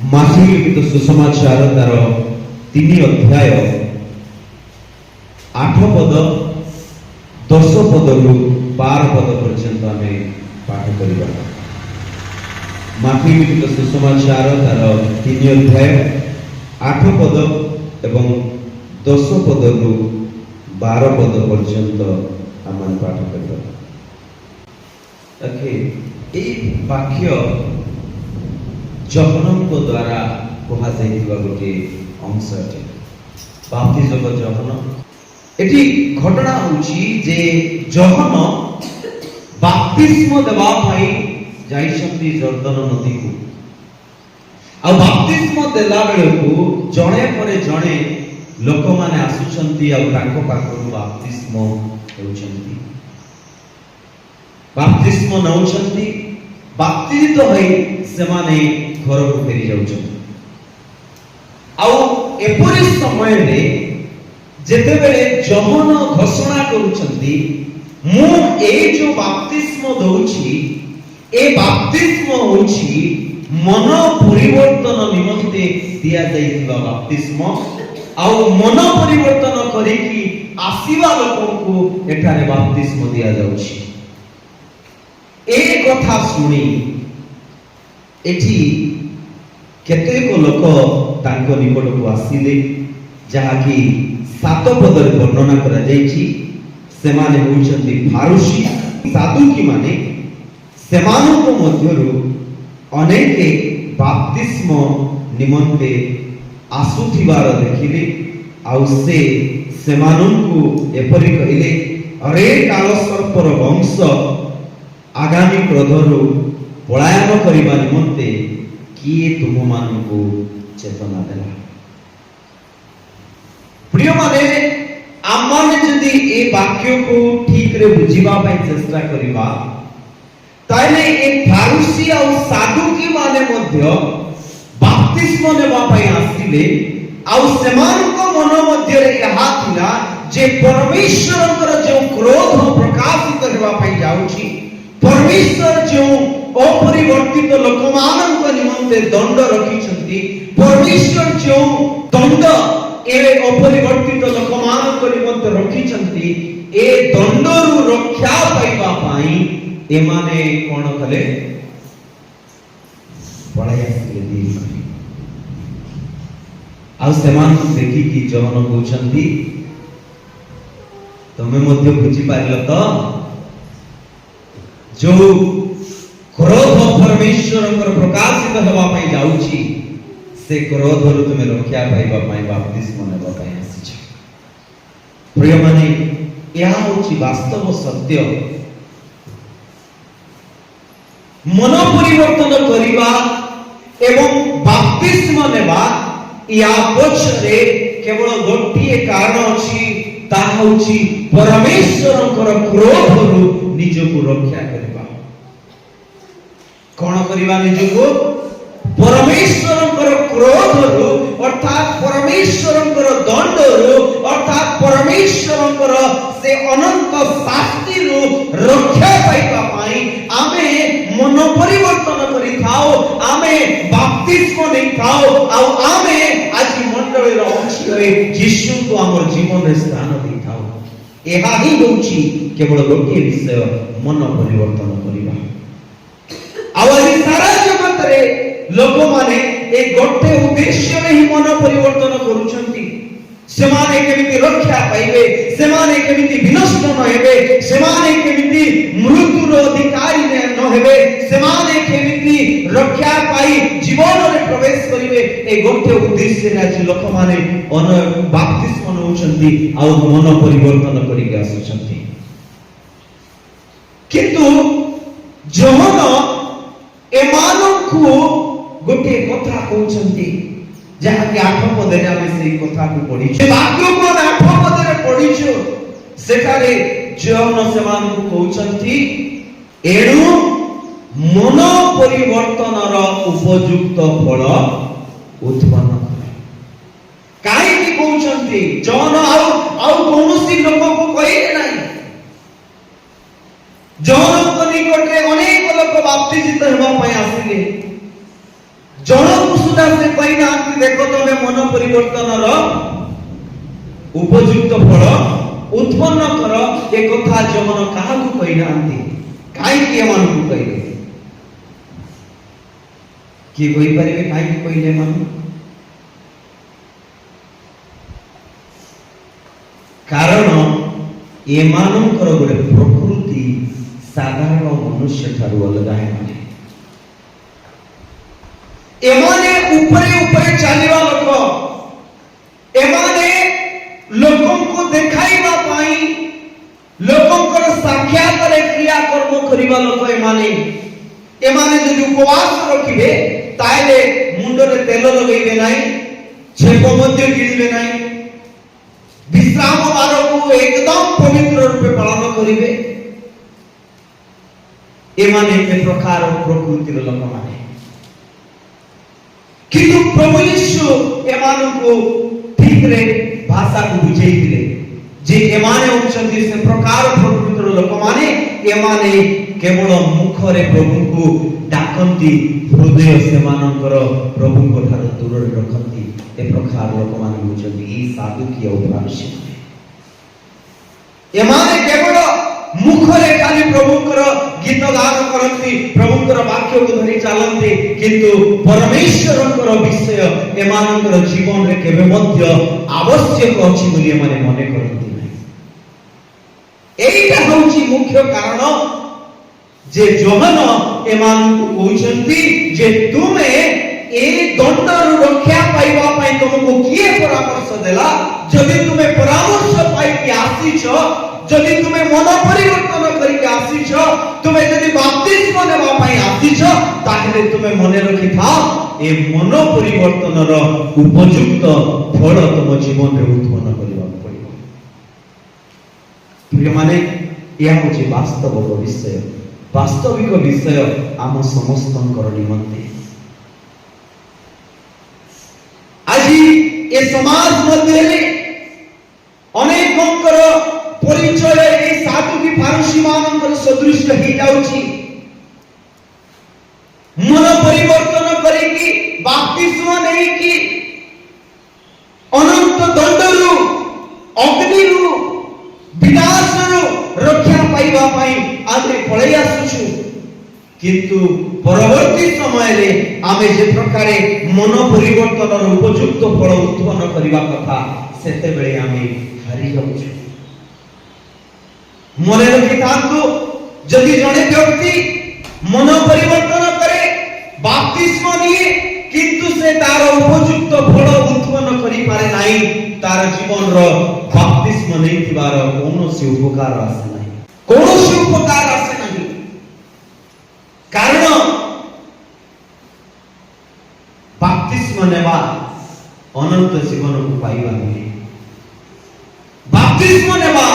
माथी लिखित सुसमाचार तार 3 अध्याय 8 पद 10 पद रु 12 पद पर्यंत आमे पाठ करिबा। माथी लिखित सुसमाचार तार 3 अध्याय 8 पद एवं 10 पद रु 12 पद पर्यंत आमे पाठ करिबा। ओके, ए वाक्य जहनଙ୍କ द्वारा कहा जाइथिबा गोटे अंश अटे। बाप्तिजम जहन एठी घटना होची जे जहन बाप्तिस्म देबा पई जाइछंती जर्दन नदी को। आ बाप्तिस्म देला बेले को जणे परे जणे लोक माने आसुछंती आ ताको पाखरु बाप्तिस्म होउछंती। बाप्तिस्म नउछंती, बाप्तिजित होई सेमाने घर को फेरी जाउछंती। आउ एपरि समय रे जेते बेले जहन घोषणा करूछंती मु ए जो बाप्तिस्म दउछि ए बाप्तिस्म होछि मन परिवर्तन निमंते दिया जाइथिबा बाप्तिस्म। आउ मन परिवर्तन करिकि आसीबा लोकको एठारे बाप्तिस्म दिया जाउछि। ए कथा सुनी एठी केतेक लोक तांको निकट को आसीले जहा कि 7 पदर वर्णना करा जायछि। सेमाने होउछंती फारूसी सादुकी माने। सेमानको मध्यरु अनेके बाप्तिस्म निमंते आसुथिबार देखिले। आउ से सेमाननको एपरि कहिले, अरे काल सर्पर वंश आगामी क्रोधरु पलायन करिबा निमंते किए तुम मानकु चेतना देला। प्रिय माने आमाने जदि ए वाक्य को ठीक रे बुझिबा पई चेष्टा करिबा ताइले ए फारूसी आ सादुकी माने मध्य बाप्तिस्म नेबा पई आसीले। आ सेमानको मन मध्य रे यहा थिला जे परमेश्वरकर जो क्रोध प्रकाशित हेबा पई जाउछि, परमेश्वर जो अपरिवर्तित लोकमानक निमंते दंड रखिछंती, परमेश्वर जो दंड ए अपरिवर्तित लोकमानक निमंते रखिछंती, ए दंडरु रक्षा पाइबा पाई एमाने कोन कले पळाय आसिले दी करी। आ सेमान देखि कि जहन कहउछंती तमे मध्य बुझी पाइल तो जो क्रोध परमेश्वरकर प्रकाशित हेबा पई जाउछि से क्रोधरु तुमे रक्षा पाइबा पई बाप्तिस्म नेबा पई आसीछ। प्रिय माने यह होछि वास्तव सत्य। मन परिवर्तन करिबा एवं बाप्तिस्म नेबा या पछरे केवल गोटिए कारण अछि, ता होछि परमेश्वरकर क्रोधरु निजको रक्षा करिबा। कोन करिबा निजको? परमेश्वरकर क्रोधरु अर्थात परमेश्वरकर दंडरु अर्थात परमेश्वरकर से अनंत शास्तिरु रक्षा पाइबा पाई आमे मन परिवर्तन करि थाओ, आमे बाप्तिस्म नै थाओ। आ आमे आज मंडली रो अछि होय यीशु को हमर जीवन रे स्थान दै थाओ। एहा ही होछि केवल गोटे विषय, मन परिवर्तन करिबा। आवाज सारा जगत रे लोक माने ए गोटे उद्देश्य रे ही मन परिवर्तन करूछंती। सेमाने केमिति रक्षा पाइबे, सेमाने केमिति विनष्ट न हेबे, सेमाने केमिति मृत्युर अधिकारी न हेबे, सेमाने केमिति रक्षा पाई जीवन रे प्रवेश करिवे, ए गोटे उद्देश्य रे आज लोक माने बाप्तिस्म नउछंती आ मन परिवर्तन करि के आसुछंती। किंतु जहन एमानकु गोटे कथा कहउछंती जहा कि 8 पदरे आमे सेही कथा को पढी से वाक्य को 8 पदरे पढीछु। सेठारे जहन सेमान को कहउछंती एणु मन परिवर्तनर उपयुक्त फल उत्पन्न करे। काई कि कहउछंती जहन आउ कोनोसी लोक को कहिले नाही। जहन को निकट रे अनेक लोक बाप्तिजित हेबा पई आसिले। ଜଣକୁ ସୁଦ୍ଧା ସେ କହିନାହାନ୍ତି ଦେଖ ତମେ ମନ ପରିବର୍ତ୍ତନର ଉପଯୁକ୍ତ ଫଳ ଉତ୍ପନ୍ନ କର। ଏ କଥା ଯହନ କାହାକୁ କହିନାହାନ୍ତି। କାହିଁକି ଏମାନଙ୍କୁ କହିଲେ? କିଏ କହିପାରିବେ କାହିଁକି କହିଲେ ଏମାନଙ୍କୁ? କାରଣ ଏମାନଙ୍କର ଗୋଟେ ପ୍ରକୃତି ସାଧାରଣ ମନୁଷ୍ୟ ଠାରୁ ଅଲଗା। ଏମାନେ ଉପରେ ଉପରେ ଚାଲିବା ଲୋକ, ଏମାନେ ଲୋକଙ୍କୁ ଦେଖାଇବା ପାଇଁ ଲୋକଙ୍କର ସାକ୍ଷାତରେ କ୍ରିୟାକର୍ମ କରିବା ଲୋକ। ଏମାନେ ଯଦି ଉପବାସ ରଖିବେ ତାହେଲେ ମୁଣ୍ଡରେ ତେଲ ଲଗେଇବେ ନାହିଁ, ଛେପ ମଧ୍ୟ ଗିଳିବେ ନାହିଁ, ବିଶ୍ରାମ ବାରକୁ ଏକଦମ ପବିତ୍ର ରୂପେ ପାଳନ କରିବେ। ଏମାନେ ଏ ପ୍ରକାର ପ୍ରକୃତିର ଲୋକମାନେ। କିନ୍ତୁ ପ୍ରଭୁ ଯୀଶୁ ଏମାନଙ୍କୁ ଠିକରେ ଭାଷାକୁ ବୁଝେଇଥିଲେ ଯେ ଏମାନେ ହେଉଛନ୍ତି ସେ ପ୍ରକାର ପ୍ରକୃତିର ଲୋକମାନେ। ଏମାନେ କେବଳ ମୁଖରେ ପ୍ରଭୁଙ୍କୁ ଡାକନ୍ତି, ହୃଦୟ ସେମାନଙ୍କର ପ୍ରଭୁଙ୍କ ଠାରୁ ଦୂରରେ ରଖନ୍ତି। ଏ ପ୍ରକାର ଲୋକମାନେ ହେଉଛନ୍ତି ଏହି ସାଧୁକୀୟ ଫାରୁସୀ। ଏମାନେ କେବଳ ମୁଖରେ ଖାଲି ପ୍ରଭୁଙ୍କର ଗୀତ ଗାନ କରନ୍ତି, ପ୍ରଭୁଙ୍କର ବାକ୍ୟକୁ ଧରି ଚାଲନ୍ତି, କିନ୍ତୁ ପରମେଶ୍ୱରଙ୍କର ବିଷୟ ଏମାନଙ୍କର ଜୀବନରେ କେବେ ମଧ୍ୟ ଆବଶ୍ୟକ ଅଛି ବୋଲି ଏମାନେ ମନେ କରନ୍ତି ନାହିଁ। ଏଇଟା ହେଉଛି ମୁଖ୍ୟ କାରଣ ଯେ ଯୋହନ ଏମାନଙ୍କୁ କହୁଛନ୍ତି ଯେ ତୁମେ ଏ ଦଣ୍ଡରୁ ରକ୍ଷା ପାଇବା ପାଇଁ ତୁମକୁ କିଏ ପରାମର୍ଶ ଦେଲା? ଯଦି ତୁମେ ପରାମର୍ଶ ପାଇକି ଆସିଛ, ଯଦି ତୁମେ ମନ ପରିବର୍ତ୍ତନ କରିକି ଆସିଛ, ତୁମେ ଯଦି ବାପ୍ତିସ୍ମ ନେବା ପାଇଁ ଆସିଛ, ତାହେଲେ ତୁମେ ମନେ ରଖିଥାଅ ଏ ମନ ପରିବର୍ତ୍ତନର ଉପଯୁକ୍ତ ଫଳ ତୁମ ଜୀବନରେ ଉତ୍ପନ୍ନ କରିବାକୁ ପଡ଼ିବ। ପ୍ରିୟମାନେ, ଏହା ହେଉଛି ବାସ୍ତବିକ ବିଷୟ, ବାସ୍ତବିକ ବିଷୟ ଆମ ସମସ୍ତଙ୍କର ନିମନ୍ତେ। ଆଜି ଏ ସମାଜ ମଧ୍ୟରେ ଅନେକଙ୍କର ପରିଚୟ ଏ ସାଧୁକୀ ଫାରୁସୀ ମାନଙ୍କର ସଦୃଶ ହେଇଯାଉଛି। ମନ ପରିବର୍ତ୍ତନ କରିକି ବାପ୍ତିସ୍ମ ନେଇକି ଅନନ୍ତ ଦଣ୍ଡରୁ, ଅଗ୍ନିରୁ, ବିନାଶରୁ ରକ୍ଷା ପାଇବା ପାଇଁ ଆମେ ପଳେଇ ଆସୁଛୁ। କିନ୍ତୁ ପରବର୍ତ୍ତୀ ସମୟରେ ଆମେ ଯେ ପ୍ରକାରେ ମନ ପରିବର୍ତ୍ତନର ଉପଯୁକ୍ତ ଫଳ ଉତ୍ପନ୍ନ କରିବା କଥା, ସେତେବେଳେ ଆମେ ହାରି ଯାଉଛୁ। ମନେ ରଖିଥାନ୍ତୁ, ଯଦି ଜଣେ ବ୍ୟକ୍ତି ମନ ପରିବର୍ତ୍ତନ କରେ, ବାପ୍ତିସ୍ମ ନିଏ, କିନ୍ତୁ ସେ ତାର ଉପଯୁକ୍ତ ଫଳ ଉତ୍ପନ୍ନ କରିପାରେ ନାହିଁ, ତାର ଜୀବନର ବାପ୍ତିସ୍ମ ନେଇଥିବାର କୌଣସି ଉପକାର ଆସେ ନାହିଁ, କୌଣସି ଉପକାର ଆସେ ନାହିଁ। କାରଣ ବାପ୍ତିସ୍ମ ନେବା ଅନନ୍ତ ଜୀବନକୁ ପାଇବା ନୁହେଁ। ବାପ୍ତିସ୍ମ ନେବା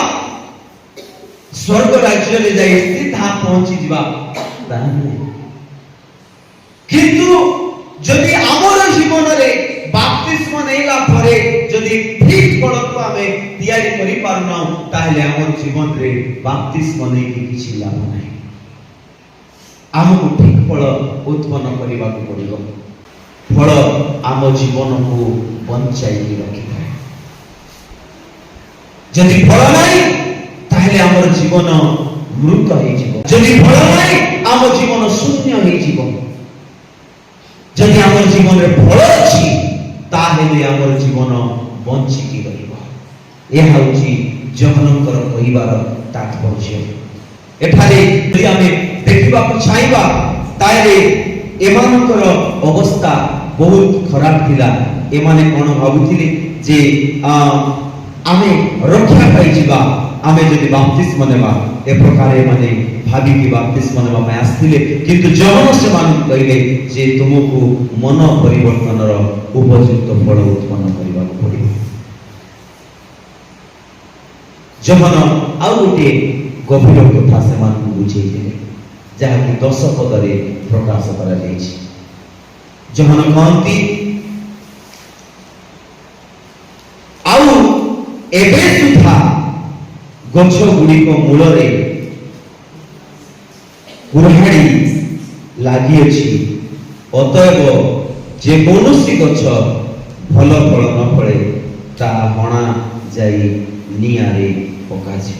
ସ୍ୱର୍ଗ ରାଜ୍ୟରେ ଯାଇ ସିଧା ପହଞ୍ଚି ଯିବା ତାହା ନୁହେଁ। କିନ୍ତୁ ଯଦି ଆମର ଜୀବନରେ ବାପ୍ତିସ୍ମ ନେଲା ପରେ ଯଦି ଠିକ ଫଳକୁ ଆମେ ତିଆରି କରିପାରୁନାହୁଁ, ତାହେଲେ ଆମର ଜୀବନରେ ବାପ୍ତିସ୍ମ ନେଇକି କିଛି ଲାଭ ନାହିଁ। ଆମକୁ ଠିକ ଫଳ ଉତ୍ପନ୍ନ କରିବାକୁ ପଡ଼ିବ। ଫଳ ଆମ ଜୀବନକୁ ବଞ୍ଚାଇକି ରଖିଥାଏ। ଯଦି ଫଳ ନାହିଁ ତାହେଲେ ଆମର ଜୀବନ ମୃତ ହେଇଯିବ। ଯଦି ଫଳ ନାହିଁ ଆମ ଜୀବନ ଶୂନ୍ୟ ହେଇଯିବ। ଯଦି ଆମର ଜୀବନରେ ଫଳ ଅଛି ତାହେଲେ ଆମର ଜୀବନ ବଞ୍ଚିକି ରହିବ। ଏହା ହେଉଛି ଯୋହନଙ୍କର କହିବାର ତାତ୍ପର୍ଯ୍ୟ। ଏଠାରେ ଯଦି ଆମେ ଦେଖିବାକୁ ଚାହିଁବା ତାହେଲେ ଏମାନଙ୍କର ଅବସ୍ଥା ବହୁତ ଖରାପ ଥିଲା। ଏମାନେ କ'ଣ ଭାବୁଥିଲେ ଯେ ଆମେ ରକ୍ଷା ପାଇଯିବା ଆମେ ଯଦି ବାପ୍ତିସ୍ମ ନେବା, ଏ ପ୍ରକାର ଏମାନେ ଭାବିକି ବାପ୍ତିସ୍ମ ନେବା ପାଇଁ ଆସିଥିଲେ। କିନ୍ତୁ ଯୋହନ ସେମାନଙ୍କୁ କହିଲେ ଯେ ତୁମକୁ ମନ ପରିବର୍ତ୍ତନର ଉପଯୁକ୍ତ ଫଳ ଉତ୍ପନ୍ନ କରିବାକୁ ପଡ଼ିବ। ଯୋହନ ଆଉ ଗୋଟିଏ ଗଭୀର କଥା ସେମାନଙ୍କୁ ବୁଝେଇଥିଲେ, ଯାହାକି 10 ପଦରେ ପ୍ରକାଶ କରାଯାଇଛି। ଯୋହନ କହନ୍ତି, ଆଉ ଏବେ ସୁଦ୍ଧା ଗଛ ଗୁଡ଼ିକ ମୂଳରେ କୁରାହାଡ଼ି ଲାଗିଅଛି, ଅତଏବ যে কৌনসি গছ ভাল ফল ন ফলে তা হଣା যাই নিଆରେ ପକାଯିବ।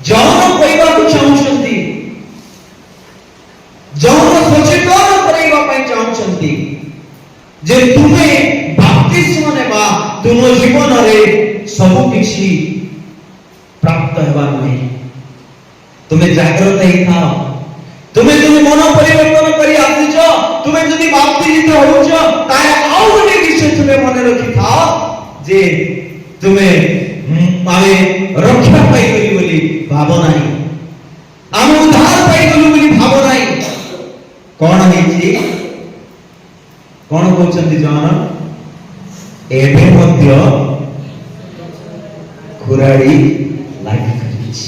ଜହନ କହିବାକୁ ଚାହୁଁଛନ୍ତି, ଜହନ ସଚେତନ କରାଇବା ପାଇଁ ଚାହୁଁଛନ୍ତି ଯେ ତୁମେ ବାପ୍ତିସ୍ମ ନେବା ତୁମ ଜୀବନରେ ସବୁ କିଛି ପ୍ରାପ୍ତ ହେବା ନାହିଁ। ତୁମେ ଜାଗ୍ରତ ହେଇଥାଅ। ତୁମେ ଯଦି ମନ ପରିବର୍ତ୍ତନ କରି ଆସିଛ, ତୁମେ ଯଦି ବାପ୍ତିଜିତ ହେଉଛ, ତାହେଲେ ଆଉ ଗୋଟେ ବିଷୟ ତୁମେ ମନେ ରଖିଥାଅ ଯେ ତୁମେ ଆମେ ରକ୍ଷା ପାଇଗଲି ବୋଲି ଭାବ ନାହିଁ, ଆମେ ଉଦ୍ଧାର ପାଇଗଲୁ ବୋଲି ଭାବ ନାହିଁ। କଣ ହେଇଛି? କଣ କହୁଛନ୍ତି ଜହନ? ଏବେ ମଧ୍ୟ କୁରାଡ଼ି ଲାଗି କରିଛି,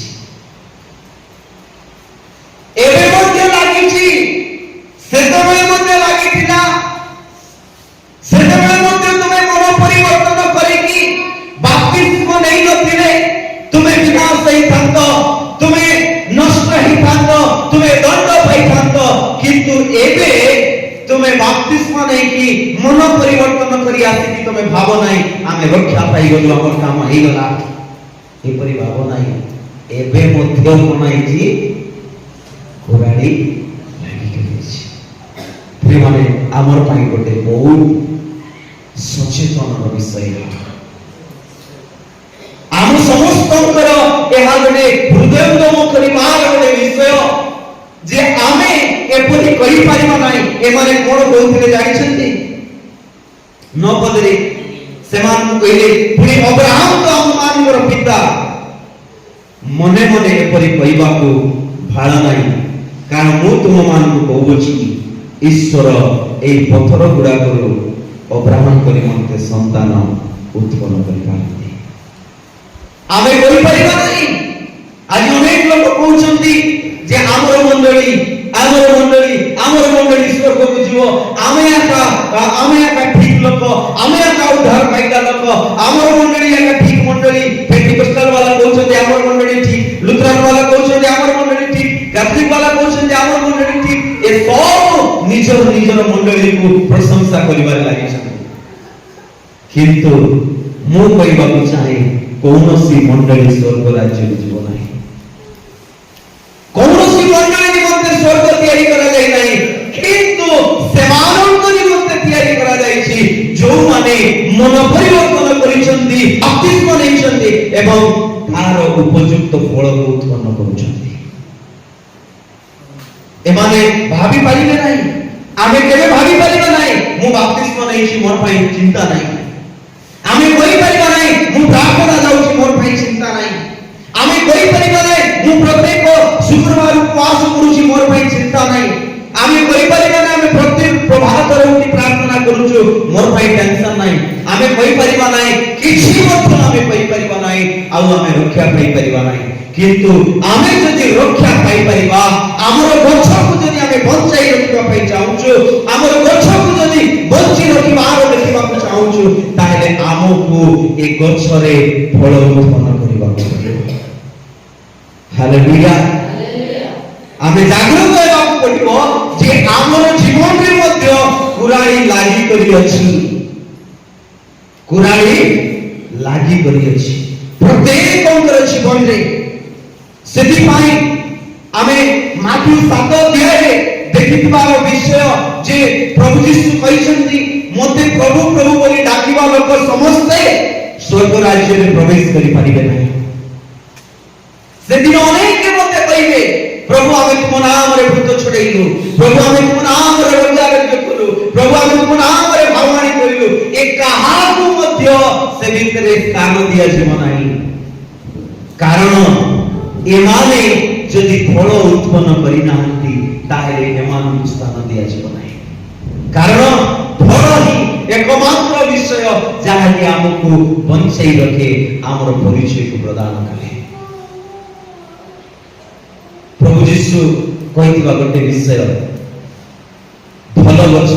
ଏବେ ମଧ୍ୟ ଲାଗିଛି, ସେତେବେଳେ ମଧ୍ୟ ଲାଗିଥିଲା। ସେତେବେଳେ ମଧ୍ୟ ତୁମେ ମନ ପରିବର୍ତ୍ତନ କରିକି ବାପ୍ତିସ୍ମ ନେଇ ନଥିଲେ ତୁମେ ବିନାଶ ହେଇଥାନ୍ତ, ତୁମେ ନଷ୍ଟ ହେଇଥାନ୍ତ, ତୁମେ ଦଣ୍ଡ ପାଇଥାନ୍ତ। କିନ୍ତୁ ଏବେ ତୁମେ ବାପ୍ତିସ୍ମ ନେଇକି ମନ ପରିବର୍ତ୍ତନ କରି ଆସିକି ତୁମେ ଭାବ ନାହିଁ ଆମେ ରକ୍ଷା ପାଇଗଲୁ, ଆମର କାମ ହେଇଗଲା, ଏପରି ଭାବ ନାହିଁ। ଏବେ ମଧ୍ୟ କଣ ହେଇଛି? କୁରାଡ଼ି ଲାଗିକି ରହିଛି। ପ୍ରିୟମାନେ, ଆମର ପାଇଁ ଗୋଟେ ବହୁତ ସଚେତନର ବିଷୟ। ଆମ ସମସ୍ତଙ୍କର ଏହା ଗୋଟେ ହୃଦୟଙ୍ଗମ କରିବାର ଗୋଟେ ବିଷୟ ଯେ ଆମେ ଏପରି କରିପାରିବା ନାହିଁ। ଏମାନେ କଣ କହୁଥିଲେ ଜାଣିଛନ୍ତି? 9 ପଦରେ ସେମାନଙ୍କୁ କହିଲେ, ପୁଣି ଅବ୍ରାହମ ତ ଆମମାନଙ୍କର ପିତା, ମନେ ମନେ ଏପରି କହିବାକୁ ଭାଳ ନାହିଁ, କାରଣ ମୁଁ ତୁମମାନଙ୍କୁ କହୁଅଛି ଈଶ୍ୱର ଏହି ପଥର ଗୁଡାକରୁ ଅବ୍ରାହମଙ୍କ ନିମନ୍ତେ ସନ୍ତାନ ଉତ୍ପନ୍ନ କରିପାରନ୍ତି। ଆମେ କରିପାରିବା ନାହିଁ। ଆଜି ଅନେକ ଲୋକ କହୁଛନ୍ତି ଯେ ଆମର ମଣ୍ଡଳୀ ସ୍ୱର୍ଗକୁ ଯିବ, ଆମେ ଏକା ଠିକ ଲୋକ, ଆମେ ଏକା ଉଦ୍ଧାର ପାଇଲା ଲୋକ, ଆମର ମଣ୍ଡଳୀ ଏକା ଠିକ ମଣ୍ଡଳୀ। ପେଣ୍ଟିକୋଷ୍ଟାଲ ବାଲା କହୁଛନ୍ତି ଆମର ମଣ୍ଡଳୀ ଠିକ, ଲୁଥରାନ ବାଲା କହୁଛନ୍ତି ଆମର ମଣ୍ଡଳୀ ଠିକ, କ୍ୟାଥୋଲିକ ବାଲା କହୁଛନ୍ତି ଆମର ମଣ୍ଡଳୀ ଠିକ। ଏ ସବୁ ନିଜର ମଣ୍ଡଳୀକୁ ପ୍ରଶଂସା କରିବାରେ ଲାଗିଛନ୍ତି। କିନ୍ତୁ ମୁଁ କହିବାକୁ ଚାହେଁ କୌଣସି ମଣ୍ଡଳୀ ସ୍ୱର୍ଗ ରାଜ୍ୟକୁ ଯିବ ନାହିଁ। କୌଣସି ମଣ୍ଡଳୀ ନିମନ୍ତେ ସ୍ୱର୍ଗ ତିଆରି କରାଯାଇ ନାହିଁ, କିନ୍ତୁ ସେମାନଙ୍କ ନିମନ୍ତେ ତିଆରି କରାଯାଇଛି ଯୋଉମାନେ ମନ ପରିବର୍ତ୍ତନ କରିଛନ୍ତି, ବାପ୍ତିସ୍ମ ନେଇଛନ୍ତି ଏବଂ ତାର ଉପଯୁକ୍ତ ଫଳକୁ ଉତ୍ପନ୍ନ କରୁଛନ୍ତି। ଏମାନେ ଭାବି ପାରିବେ ନାହିଁ, ଆମେ କେବେ ଭାବି ପାରିବା ନାହିଁ ମୁଁ ବାପ୍ତିସ୍ମ ନେଇଛି, ମୋର ପାଇଁ ଚିନ୍ତା ନାହିଁ। ଆମେ କହିପାରିବା ନାହିଁ ମୁଁ ପ୍ରାର୍ଥନା ଯାଉଛି, ମୋର ପାଇଁ ଚିନ୍ତା ନାହିଁ। ଆମେ କହିପାରିବା ନାହିଁ ମୁଁ ପ୍ରତ୍ୟେକ ଶୁକ୍ରବାର ଉପବାସ କରୁଛି, ମୋର ପାଇଁ ଚିନ୍ତା ନାହିଁ। ଆମେ କହିପାରିବା ନାହିଁ ଆମେ ପ୍ରତ୍ୟେକ ପ୍ରଭାତରେ ଉଠି ପ୍ରାର୍ଥନା କରୁଛୁ, ମୋର ପାଇଁ ଟେନସନ ନାହିଁ। ଆମେ କହିପାରିବା ନାହିଁ, କିଛି ମଧ୍ୟ ଆମେ କହିପାରିବା ନାହିଁ, ଆଉ ଆମେ ରକ୍ଷା ପାଇପାରିବା ନାହିଁ। କିନ୍ତୁ ଆମେ ଯଦି ରକ୍ଷା ପାଇପାରିବା, ଆମର ଗଛକୁ ଯଦି ଆମେ ବଞ୍ଚାଇ ରଖିବା ପାଇଁ ଚାହୁଁଛୁ, ଆମର ଗଛକୁ ଯଦି ବଞ୍ଚି ରଖିବାର ଦେଖିବାକୁ ଚାହୁଁଛୁ, ତାହେଲେ ଆମକୁ ଏ ଗଛରେ ଫଳ ଉତ୍ପନ୍ନ କରିବାକୁ ପଡ଼ିବ। ହାଲେଲୁୟା। ଆମେ ଜାଗ୍ରତ ହେବାକୁ ପଡ଼ିବ ଯେ ଆମର ଜୀବନରେ ମଧ୍ୟ କୁରାଡ଼ି ଲାଗି କରି ଅଛି, କୁରାଡ଼ି ଲାଗି କରି ଅଛି ପ୍ରତ୍ୟେକଙ୍କର ଜୀବନରେ। ସେଥିପାଇଁ ଆମେ ମାଥ୍ୟୁ 7 ଅଧ୍ୟାୟରେ ଦେଖିଥିବାର ବିଷୟ ଯେ ପ୍ରଭୁ ଯୀଶୁ କହିଛନ୍ତି ମୋତେ ପ୍ରଭୁ ପ୍ରଭୁ ବୋଲି ଡାକିବା ଲୋକ ସମସ୍ତେ ସ୍ୱର୍ଗ ରାଜ୍ୟରେ ପ୍ରବେଶ କରିପାରିବେ ନାହିଁ। ସେଦିନ ଅନେକ ମୋତେ କହିବେ ପ୍ରଭୁ ଆମେ ତୁମ ନାମରେ ଭୂତ ଛଡ଼େଇଲୁ, ପ୍ରଭୁ ଆମେ ତୁମ ନାମରେ ରୋଜଗାର କଲୁ, ପ୍ରଭୁ ଆମେ ତୁମ ନାମରେ ଭାବାଣୀ କରିଲୁ। ଏ କାହାକୁ ମଧ୍ୟ ସେ ଭିତରେ ସ୍ଥାନ ଦିଆଯିବ ନାହିଁ, କାରଣ ଏମାନେ ଯଦି ଫଳ ଉତ୍ପନ୍ନ କରିନାହାନ୍ତି ତାହେଲେ ଏମାନଙ୍କୁ ସ୍ଥାନ ଦିଆଯିବ ନାହିଁ। କାରଣ ଫଳ ହିଁ ଏକମାତ୍ର ବିଷୟ ଯାହାକି ଆମକୁ ବଞ୍ଚାଇ ରଖେ, ଆମର ପରିଚୟକୁ ପ୍ରଦାନ କରେ। ପ୍ରଭୁ ଯୀଶୁ କହିଥିବା ଗୋଟେ ବିଷୟ, ଭଲ ଗଛ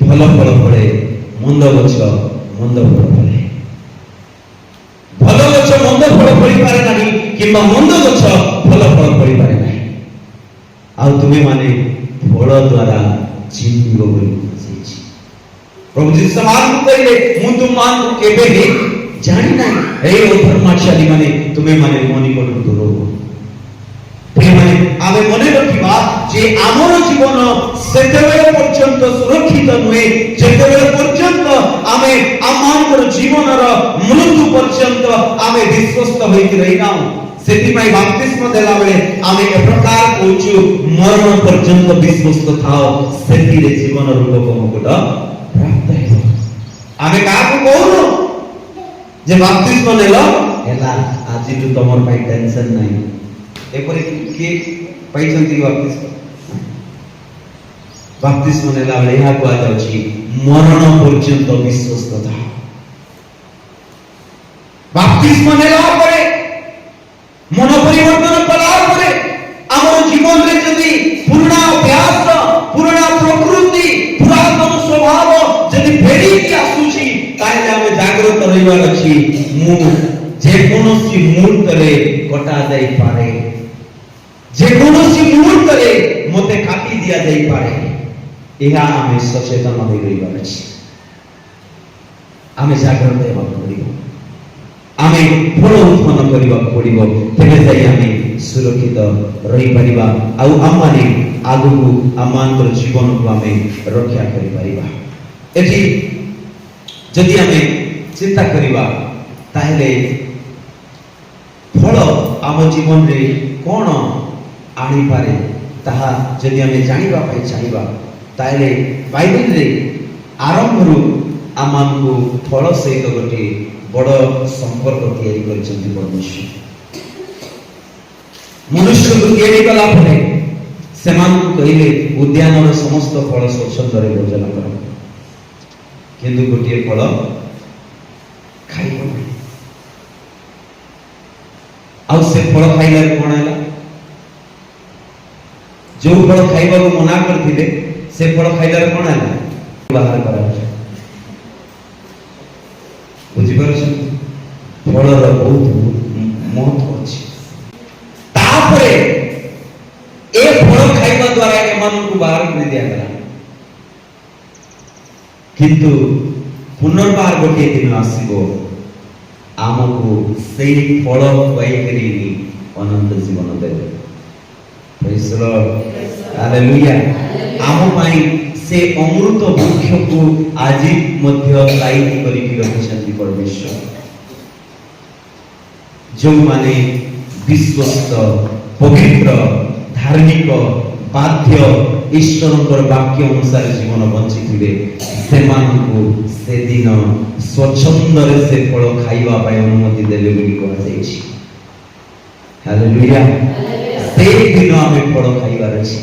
ଭଲ ଫଳ ଫଳେ, ମନ୍ଦ ଗଛ ମନ୍ଦ ଫଳ ଫଳେ। ଭଲ ଗଛ ମନ୍ଦ ଫଳ ଫଳିପାରେ ନାହିଁ, କିମ୍ବା ମନ୍ଦ ଗଛ ଭଲ ଫଳ ଫଳିପାରେ ନାହିଁ। ଆଉ ତୁମେ ମାନେ ଫଳ ଦ୍ୱାରା ଚିହ୍ନିବ ବୋଲି କୁହାଯାଇଛି। ପ୍ରଭୁ ଯୀଶୁ ସେମାନଙ୍କୁ କହିଲେ, ମୁଁ ତୁମମାନଙ୍କୁ କେବେ ଜାଣି ନାହିଁ, ଏ ଅଧର୍ମାଚାରୀ ମାନେ ତୁମେ ମାନେ ମୋ ନିକଟରୁ ଦୂର ହୁଅ। ପ୍ରିୟମାନେ, ଆମେ ମନେ ରଖିବା ଯେ ଆମର ଜୀବନ ସେତେବେଳେ ପର୍ଯ୍ୟନ୍ତ ସୁରକ୍ଷିତ ନୁହେଁ ଯେତେବେଳେ ପର୍ଯ୍ୟନ୍ତ ଆମେ ଆମମାନଙ୍କର ଜୀବନର ମୃତ୍ୟୁ ପର୍ଯ୍ୟନ୍ତ ଆମେ ବିଶ୍ୱସ୍ତ ହୋଇକି ରହିନାହୁଁ। ସେଥିପାଇଁ ବାପ୍ତିସ୍ମ ଦେଲା ବେଳେ ଆମେ ଏ ପ୍ରକାର କହୁଛୁ, ମରଣ ପର୍ଯ୍ୟନ୍ତ ବିଶ୍ୱସ୍ତ ଥାଅ, ସେଥିରେ ଜୀବନର ମୁକୁଟ ପ୍ରାପ୍ତ ହେବ। ଆମେ କାହାକୁ କହୁନୁ ଯେ ବାପ୍ତିସ୍ମ ନେଲ ହେଲା, ଆଜିଠୁ ତମର ପାଇଁ ଟେନସନ ନାହିଁ। ଏପରି କିଏ ପାଇଛନ୍ତି ବାପ୍ତିସ୍ମ? ବାପ୍ତିସ୍ମ ନେଲା ବେଳେ ଏହା କୁହାଯାଉଛି, ମରଣ ପର୍ଯ୍ୟନ୍ତ ବିଶ୍ୱସ୍ତ ଥାଅ। ବାପ୍ତିସ୍ମ ନେଲା ପରେ, ମନ ପରିବର୍ତ୍ତନ କଲା ପରେ, ଆମର ଜୀବନରେ ଯଦି ପୁରୁଣା ଅଭ୍ୟାସ, ପୁରୁଣା ପ୍ରକୃତି, ପୁରାତନ ସ୍ୱଭାବ ଯଦି ଫେରିକି ଆସୁଛି, ତାହେଲେ ଆମେ ଜାଗ୍ରତ ରହିବାର ଅଛି। ମୁଁ ଯେକୌଣସି ମୁହୂର୍ତ୍ତରେ କଟା ଯାଇପାରେ, ଯେକୌଣସି ମୁହୂର୍ତ୍ତରେ ମତେ କାଟି ଦିଆଯାଇପାରେ, ଏହା ଆମେ ସଚେତନ ହୋଇ ରହିବାର ଅଛି। ଆମେ ଜାଗ୍ରତ ହେବାକୁ ପଡ଼ିବ, ଆମେ ଫଳ ଉତ୍ପନ୍ନ କରିବାକୁ ପଡ଼ିବ, ତେବେ ଯାଇ ଆମେ ସୁରକ୍ଷିତ ରହିପାରିବା, ଆଉ ଆମମାନେ ଆଗକୁ ଆମମାନଙ୍କର ଜୀବନକୁ ଆମେ ରକ୍ଷା କରିପାରିବା। ଏଠି ଯଦି ଆମେ ଚିନ୍ତା କରିବା, ତାହେଲେ ଫଳ ଆମ ଜୀବନରେ କ'ଣ ଆଣିପାରେ ତାହା ଯଦି ଆମେ ଜାଣିବା ପାଇଁ ଚାହିଁବା, ତାହେଲେ ବାଇବେଲରେ ଆରମ୍ଭରୁ ଆମମାନଙ୍କୁ ଫଳ ସହିତ ଗୋଟିଏ ବଡ଼ ସମ୍ପର୍କ ତିଆରି କରିଛନ୍ତି ପରମେଶ୍ୱର। ମନୁଷ୍ୟକୁ ତିଆରି କଲା ପରେ ସେମାନଙ୍କୁ କହିଲେ, ଉଦ୍ୟାନର ସମସ୍ତ ଫଳ ସ୍ୱଚ୍ଛନ୍ଦରେ ଭୋଜନ କର, କିନ୍ତୁ ଗୋଟିଏ ଫଳ ଖାଇବ ନାହିଁ। ଆଉ ସେ ଫଳ ଖାଇଲାରେ କ'ଣ ହେଲା? ଯୋଉ ଫଳ ଖାଇବାକୁ ମନା କରିଥିଲେ ସେ ଫଳ ଖାଇଲାରେ କ'ଣ ହେଲା? ବାହାର କରାଯାଏ। ବୁଝିପାରୁଛନ୍ତି? ଫଳର ବହୁତ ମହତ୍ଵ ଅଛି। ତାପରେ ଏ ଫଳ ଖାଇବା ଦ୍ୱାରା ଏମାନଙ୍କୁ ବାହାର କରି ଦିଆଗଲା, କିନ୍ତୁ ପୁନର୍ବାର ଗୋଟିଏ ଦିନ ଆସିବ, ଆମକୁ ସେଇ ଫଳ ଖୁଆଇକରି ଅନନ୍ତ ଜୀବନ ଦେବେ। ପ୍ରେଜ୍ ଦ ଲର୍ଡ, ହାଲେଲୁୟା। ଆମ ପାଇଁ ସେ ଅମୃତ ବୃକ୍ଷକୁ ଆଜି ମଧ୍ୟ ଲାଇନ କରିକି ରଖିଛନ୍ତି ପରମେଶ୍ୱର। ଯେଉଁମାନେ ବିଶ୍ୱସ୍ତ, ପବିତ୍ର, ଧାର୍ମିକ, ବାଧ୍ୟ, ଈଶ୍ୱରଙ୍କର ବାକ୍ୟ ଅନୁସାରେ ଜୀବନ ବଞ୍ଚିଥିବେ, ସେମାନଙ୍କୁ ସେଦିନ ସ୍ୱଚ୍ଛନ୍ଦରେ ସେ ଫଳ ଖାଇବା ପାଇଁ ଅନୁମତି ଦେଲେ ବୋଲି କୁହାଯାଇଛି। ହାଲେଲୁୟା। ସେଇଦିନ ଆମେ ଫଳ ଖାଇବାର ଅଛି,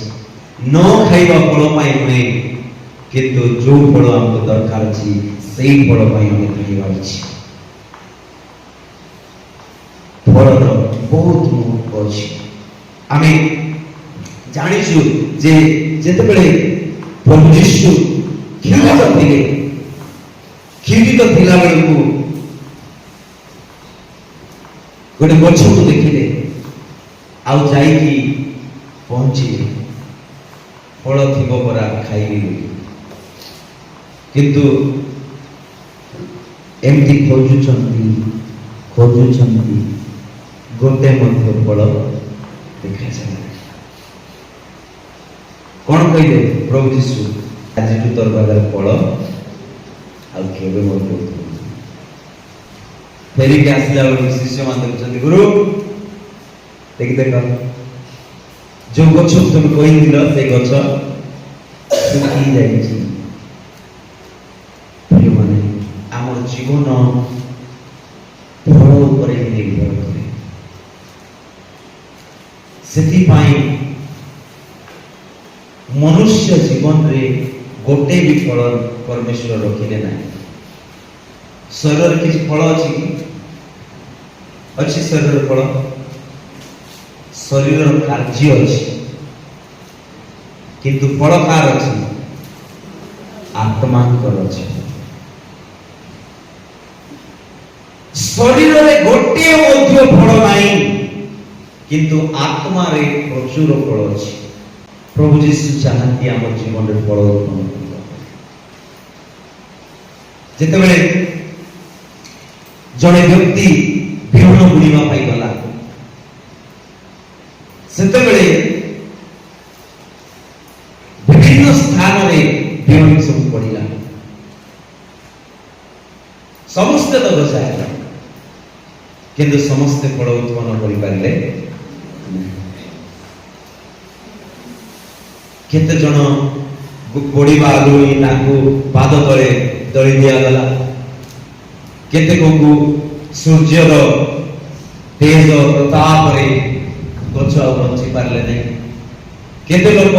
ନ ଖାଇବା ଫଳ ପାଇଁ ନୁହେଁ, କିନ୍ତୁ ଯୋଉ ଫଳ ଆମକୁ ଦରକାର ଅଛି ସେଇ ଫଳ ପାଇଁ ଆମେ ଖାଇବାର ଅଛି। ଫଳର ବହୁତ ମହତ୍ଵ ଅଛି। ଆମେ ଜାଣିଛୁ ଯେ ଯେତେବେଳେ ପ୍ରଭୁ ଯୀଶୁ କ୍ଷୀରିତ ଥିଲା ବେଳକୁ ଗୋଟେ ଗଛକୁ ଦେଖିଲେ, ଆଉ ଯାଇକି ପହଞ୍ଚିଲେ, ଫଳ ଥିବ ପରା ଖାଇବି ବୋଲି। କିନ୍ତୁ ଏମିତି ଖୋଜୁଛନ୍ତି, ଗୋଟେ ମଧ୍ୟ ଫଳ ଦେଖାଯାଏ। କ'ଣ କହିଲେ ପ୍ରଭୁ ଯୀଶୁ? ଆଜିଠୁ ତୋର ପାଖରେ ଫଳ ଆଉ କେବେ ମଧ୍ୟ। ଫେରିକି ଆସିଲା ବେଳକୁ ଶିଷ୍ୟମାନେ ଦେଖୁଛନ୍ତି, ଗୁରୁ ଦେଖ, ଯୋଉ ଗଛ তুমি କହିଥିଲ ସେ ଗଛ ଶୁଖି ଯାଇଛି। ପ୍ରିୟମାନେ, ଆମର ଜୀବନ ଫଳ ଉପରେ ହିଁ ନିର୍ଭର କରେ। ସେଥିପାଇଁ ମନୁଷ୍ୟ ଜୀବନରେ ଗୋଟେ ବି ଫଳ ପରମେଶ୍ୱର ରଖିଲେ ନାହିଁ। ଶରୀରରେ କିଛି ଫଳ ଅଛି କି? ଅଛି ଶରୀରର ଫଳ? ଶରୀରର କାର୍ଯ୍ୟ ଅଛି, କିନ୍ତୁ ଫଳ କାହାର ଅଛି? ଆତ୍ମାଙ୍କର ଅଛି। ଶରୀରରେ ଗୋଟିଏ ମଧ୍ୟ ଫଳ ନାହିଁ, କିନ୍ତୁ ଆତ୍ମାରେ ପ୍ରଚୁର ଫଳ ଅଛି। प्रभु जीशु चाहती आम जीवन में फल उत्पन्न जिते जड़े व्यक्ति विहन बुणा गला से विभिन्न स्थान में विहन सब पड़ा समस्ते तो गछा है किंतु समस्ते फल उत्पन्न कर पारे केते जन बढ़िया आगु पाद तले दली दिगला केते को सूर्यर तेज प्रताप गच बंची पारे नहीं केते लोक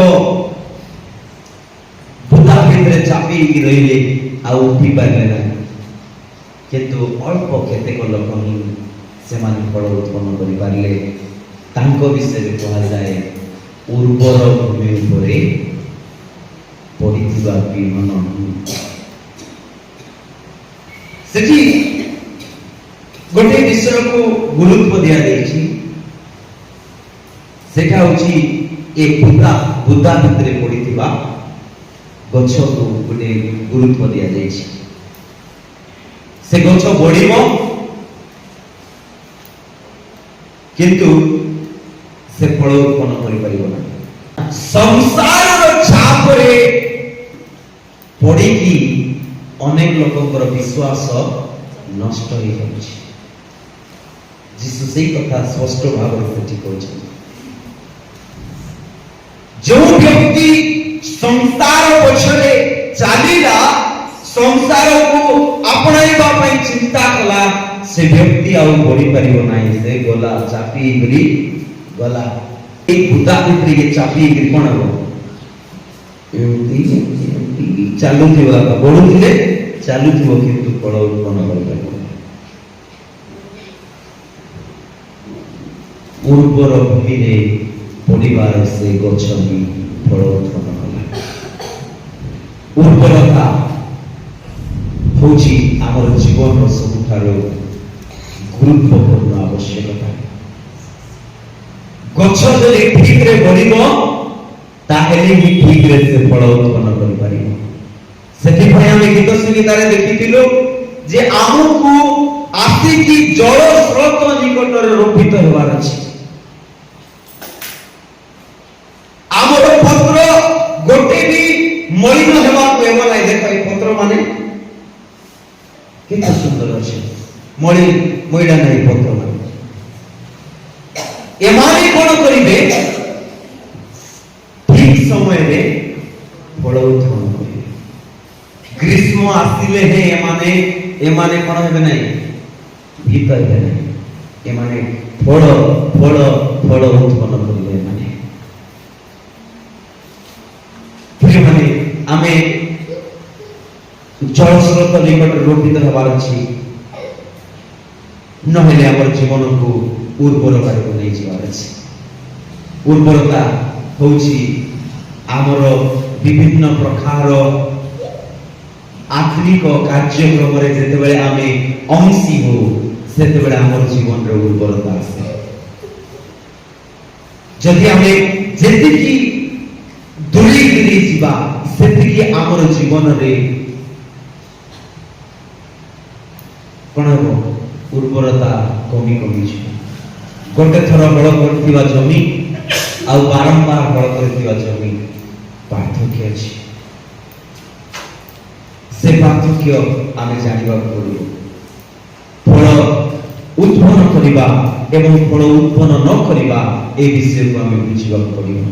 बुदा भितर चापी रही उठी पारे ना किंतु अल्प केतेक लोक ही से फल उत्पन्न कर पारे विषय कह जाए उर्वर भूमि पड़ा विहन सेठी गोटे विषय को गुरुत्व दि सेटा होची एक बुदा बुदा भितर पड़ा गछ को गोटे गुरुत्व दि जाए से गछ बढ़िबो किंतु से फल उत्पन्न कर परिबो ना संसार छाप रे पड़ी की अनेक लोकंकर विश्वास नष्ट हो जाउछि जीसु से कथा स्पष्ट भाव से कहउछि जो व्यक्ति संसार पछरे चालीला संसार को अपनाइबा पई चिंता कला से व्यक्ति आउ बढ़ी परिबो नाही से गला चापी गली गला एक बुदा भितर के चापी गिर कोन हो एमती चालू थिबा बडू थिले चालू थिबो किंतु फल उत्पन्न कर पाइबो उर्वर भूमि रे पड़िबार से गछ भी फल उत्पन्न कला उर्वरता होची आमर जीवन सबुठारो गुरुत्वपूर्ण आवश्यकता गछ जदि ठीक रे बढ़िबो ताहेले ही ठीक रे से फल उत्पन्न करि परिबो सेति भय हम गीत संगीतारे देखितिलो जे आमको आसी की जल स्रोत निकट रे रोपित हेबार अछि आमर पत्र गोटे भी मलिन हेबा को हेबा नै देखै पत्र माने केते सुंदर अछि मइडा नै पत्र माने एमाने कोन करिबे ठीक समय रे फल उत्पन्न करिबे ग्रीष्म आसिले हे एमाने कोन हेबे नै भीतर हे नै एमाने फल फल फल उत्पन्न करिबे माने फिर माने आमे जल स्रोत निकट रोपित हेबार अछि नहेले हमर जीवन को उर्वरता को नहीं जीवार अछि उर्वरता होची आमर विभिन्न प्रकार आत्मिक कार्यक्रम रे जेते बेले आमे अंशी हो सेते बेले हमर जीवन रे उर्वरता आसे जदि आमे जेति की दूरी गिरी जीवा सेति की हमर जीवन रे कोन हो उर्वरता कमी कमी छी गोटे थर हल करथिबा जमी आ बारंबार हल करथिबा जमी पार्थक्य अछि से पार्थक्य आमे जानिबा पड़िबो फल उत्पन्न करिबा एवं फल उत्पन्न न करिबा ए विषय को आमे बुझिबा पड़िबो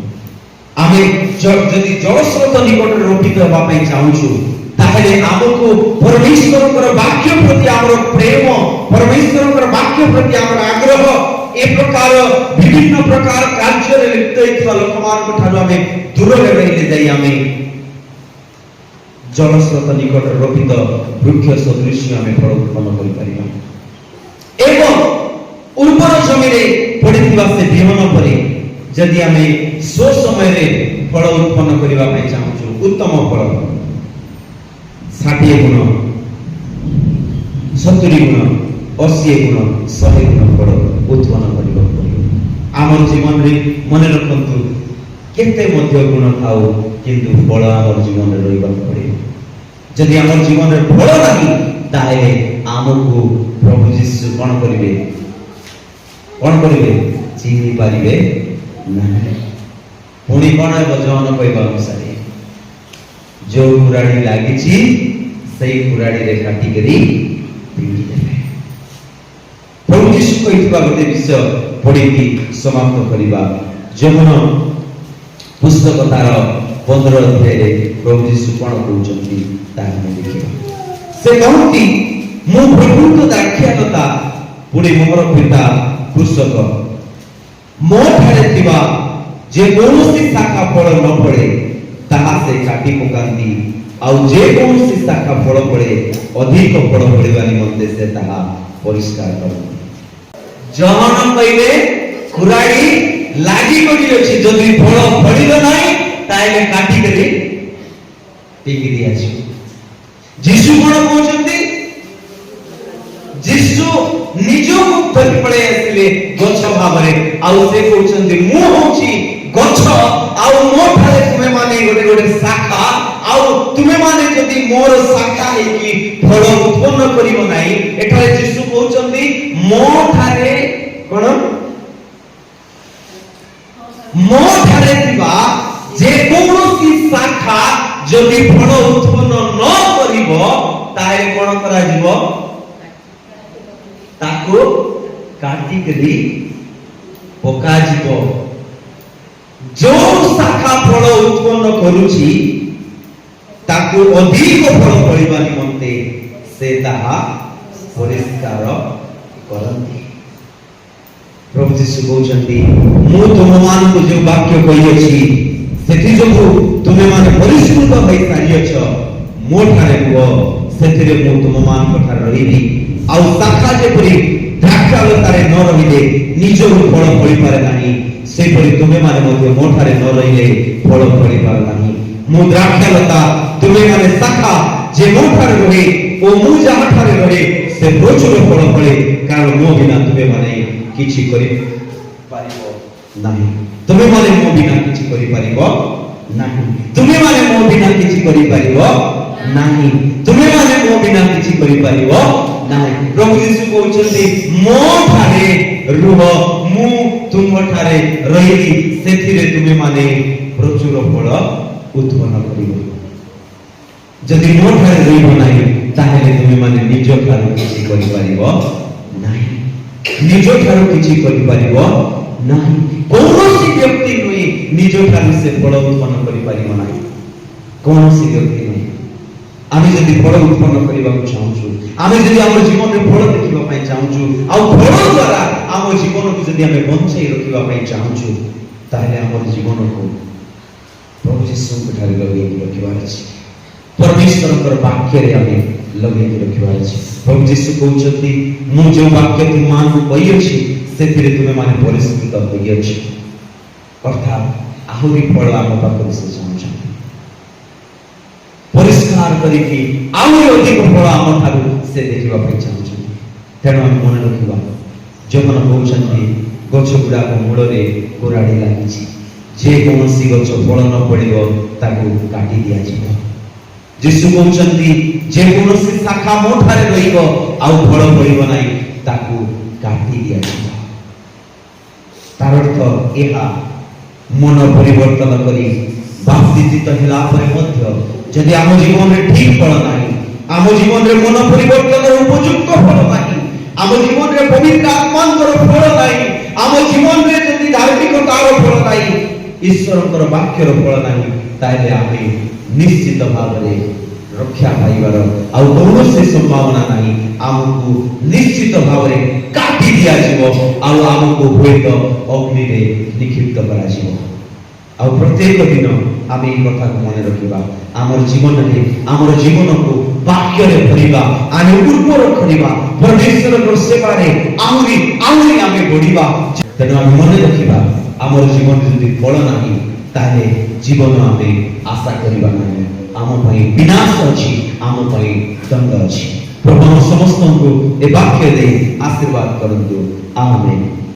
आमे जदि जल स्रोत निकट रोपित हेबा पई चाहूछु ताहले हमको परमेश्वरकर वाक्य प्रति हमर प्रेम परमेश्वरकर वाक्य प्रति हमर आग्रह ए प्रकार विभिन्न प्रकार कार्य रे लिप्त होइथिबा लोकमान को ठानु आमे दूर रे रहिले जाई आमे जल स्रोत निकट रोपित वृक्ष सदृश आमे फल उत्पन्न करि परिबा एवं उर्वर जमी रे पड़िथिबा से विहन परे जदि आमे सो समय रे फल उत्पन्न करिबा पई चाहूछु उत्तम फल 60 गुण 70 गुण 80 गुण 100 गुण फल उत्पन्न करिबा पड़िबो आमर जीवन रे मने रखंतु केते मध्य गुण थाउ किंतु फल आमर जीवन रे रहिबा पड़े जदि आमर जीवन रे फल नाही ताहे आमको प्रभु यीशु कोन करिवे चिन्हि पारिबे नाही पुणी कोन वचन कहबा अनुसार जो कुराड़ी लागी सही कुराड़ी रे काटी करी पिंगी देबे प्रभु यीशु कहितबा गोटे विषय पढिकी समाप्त करिबा जमुना पुस्तक तार 15 अध्याय रे प्रभु यीशु कोन कहउचंती ताहा देखिबा से कहउती मु प्रभुत दाख्यालता पुणी मोर पिता कृषक मो ठारे थिबा जे कौनसी शाखा फल न पड़े ताहा से काटी पकांती आउ जे कौनसी शाखा फल पड़े अधिक फल पड़िबा निमंते से ताहा परिष्कार करती जहन कइले कुराड़ी लागी गडी अछि जदि फल पड़िलो नाही ताइले काटी करी टिकी दिया छी यीशु कोन कहउचंती यीशु निजो मुक्त पड़े आसिले गछ भाबरे आउ से कहउचंती मु होछि गछ आउ मो ठारे तुमे माने गोटे गोटे शाखा आउ तुमे माने जदि मोर शाखा हे कि फल उत्पन्न करिवो नाही एठारे यीशु कहउचंती मो ठारे कोन मो ठारे थिबा जे कोनोसी शाखा जदि फल उत्पन्न न करिवो ताहे कोन करा जिवो ताको काटी करी पका जिवो जो शाखा फल उत्पन्न करूची ताको अधिक फल पड़िबा निमंते से ताहा परिष्कार करंती प्रभु यीशु कहउचंती मु तुम मान को जो वाक्य कहि अछि सेति जो तुमे माने परिष्कृत होई सारियछ मो ठारे को सेतिरे मु तुम मान को ठार रहिबी आउ शाखा जे परि द्राक्षालतारे न रहिले निजो फल फळि पारे नाही से परि तुमे माने मध्य मो ठारे न रहिले फल फळि पारे नाही मु द्राक्षालता तुमे माने शाखा जे मो ठारे रहे ओ मु जहा ठारे रहे से प्रचुर फल फळे कारण मो बिना तुमे माने किछि करि पारिबो नाही तुमे माने मो बिना किछि करि पारिबो नाही तुमे माने मो बिना किछि करि पारिबो नाही तुमे माने मो बिना किछि करि पारिबो नाही प्रभु यीशु कहउचंती मो ठारे रुह मु तुम ठारे रहिली सेथिरे तुमे माने प्रचुर फल उत्पन्न करिबो जदि मो ठारे रहिबो नाही ताहेले तुमे माने निज ठारे किछि करि पारिबो नाही निज ठारे किछि करि पारिबो नाही कौनसी व्यक्ति नुई निज ठारे से फल उत्पन्न करि पारिबो नाही कौनसी व्यक्ति नुई आमी जदि फल उत्पन्न करिबा चाहूछु आमी जदि हमर जीवन रे फल देखिबा पई चाहूछु आ फल द्वारा हमर जीवन को जदि हमें बंचाई रखिबा पई चाहूछु ताहेले हमर जीवन को प्रभु यीशु के ठारे लगे रखिबा अछि परमेश्वर कर वाक्य रे हमें लगे रखिबा अछि प्रभु यीशु कहउछथि मु जो वाक्य तुम मान को कहि अछि सेतिरे तुमे माने परिस्थित होई अछि अर्थात आहुरी फल हम पाखु से चाहूछु परिष्कार करिकि आहुरी अधिक फल हम ठारू से देखिबा पई चाहूछु तेणु हम मन रखिबा जमन कहउछथि गछ गुडा को मूल रे कुराड़ी लागिछि जे कोनसी गछ फल न पड़िबो ताकू काटी दिया जिवो यीशु कहउछथि जे कोनसी शाखा मो ठारे रहिबो आउ फल पड़िबो नाही ताकू काटी दिया जिवो तार अर्थ एहा मन परिवर्तन करी बाप्तिजित हेला परे मध्य जदि आम जीवन रे ठीक फल नाही आम जीवन रे मन परिवर्तन उपयुक्त फल नाही आम जीवन रे पवित्र आत्मांतर फल नाही आम जीवन रे जदि धार्मिकतार फल नाही ईश्वरकर वाक्यर फल नाही ताले आमे निश्चित भाव रे रक्षा पाइबार आउ कौनसी संभावना नाही आमको निश्चित भाव रे काटी दिया जीवो आउ आमको होइत अग्नि रे निक्षिप्त करा जीवो आउ प्रत्येक दिन आमे ई कथा को मन रखिबा हमर जीवन रे हमर जीवन को वाक्य रे भरिबा आमे उर्वर करिबा परमेश्वर को सेवा रे आउरी आउरी आमे बढ़िबा तेनु आमे मन रखिबा हमर जीवन जदि फल नाही ताले जीवन आमे आशा करिबा नाही आम पई विनाश अछि आम पई दंड अछि प्रभु समस्त को ए वाक्य दे आशीर्वाद करंतु आमेन।